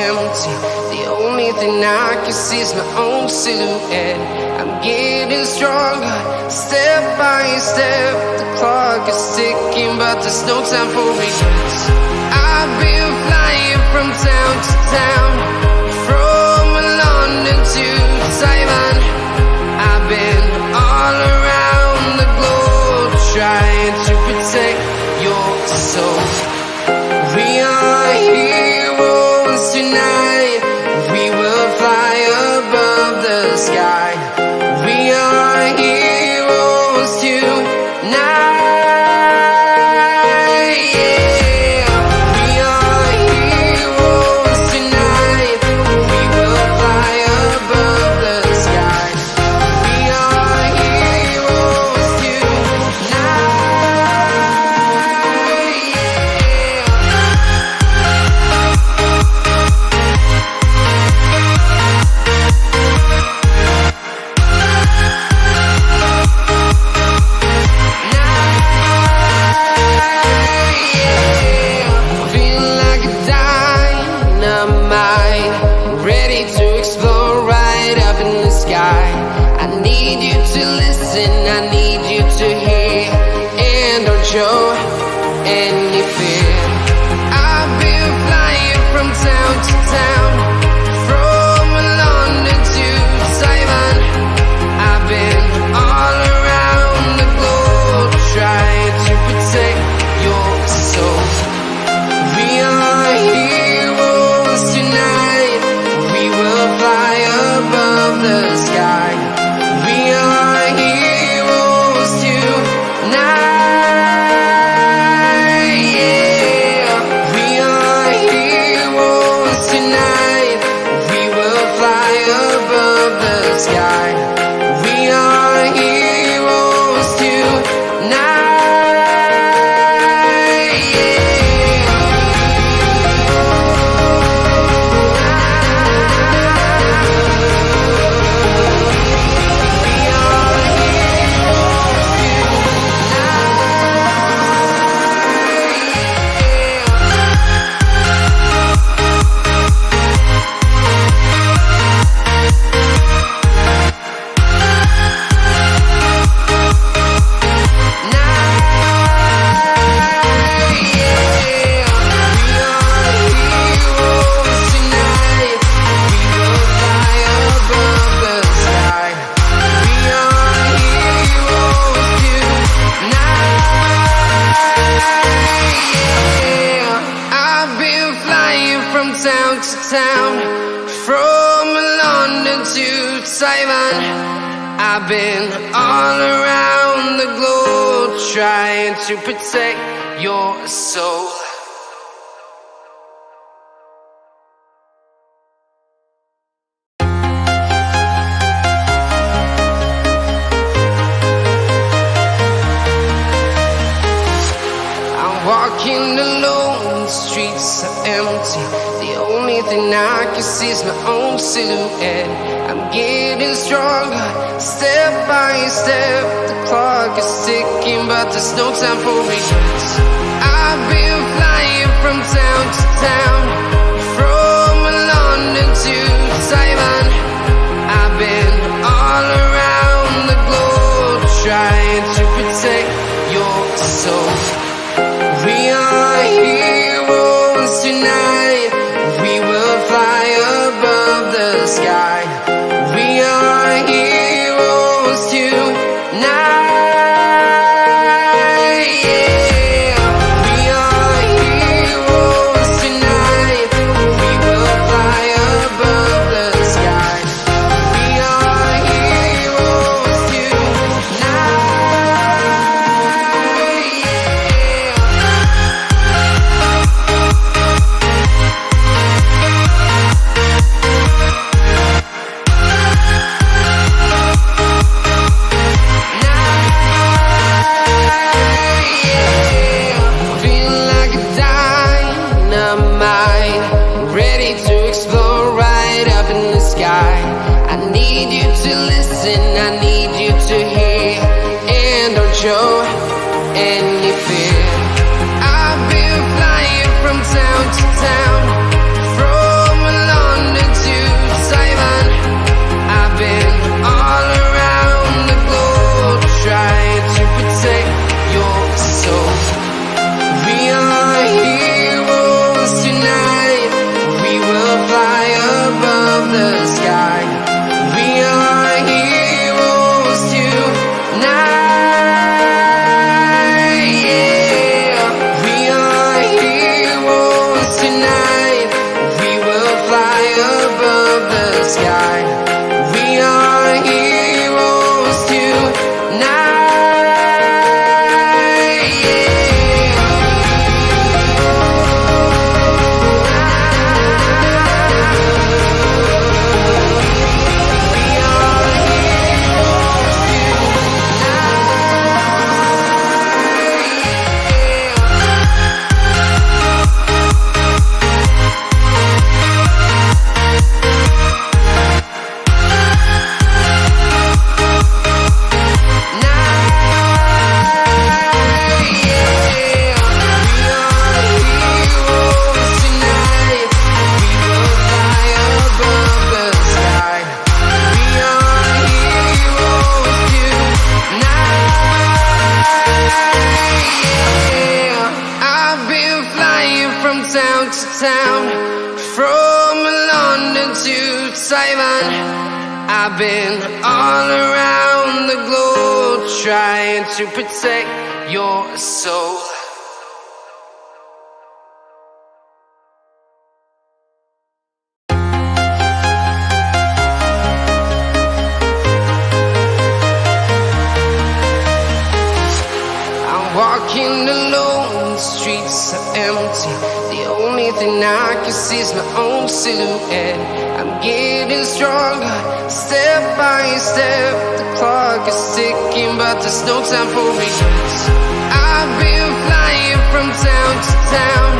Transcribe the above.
empty. The only thing I can see is my own silhouette. I'm getting stronger, step by step. The clock is ticking, but there's no time for regrets. I've been flying from town to town, from London to Taiwan. I've been all around the globe, trying to protect your soul. We are heroes tonight. We will fly above the sky. We are heroes tonight. Yeah. We are heroes tonight. We will fly above the sky. We are heroes tonight. Feel like a dynamite, ready to explode right up in the sky. I need you to listen, I need you to hear, and don't show any fear. I've been flying from town to town, from London to Taiwan. I've been all around the globe, trying to protect your soul. We are heroes tonight. We will fly above the sky. We are heroes tonight. Yeah. We are heroes tonight. We will fly above the sky. We are heroes tonight. Town to town, from London to Taiwan. I've been all around the globe, trying to protect your soul. I'm walking alone, the streets are empty. The only thing I can see is my own silhouette. I'm getting stronger, step by step. The clock is ticking, but there's no time for regrets. I've been flying from town to town, from London to Taiwan. I've been all around the globe, trying to protect your soul. We are heroes tonight. We will fly above the sky. We are heroes tonight. Yeah. We are heroes tonight. We will fly above the sky. We are heroes tonight. I've been flying from town to town, from town, from London to Taiwan. I've been all around the globe trying to protect your soul. Walking alone, the streets are empty. The only thing I can see is my own silhouette. I'm getting stronger, step by step. The clock is ticking, but there's no time for regrets. I've been flying from town to town,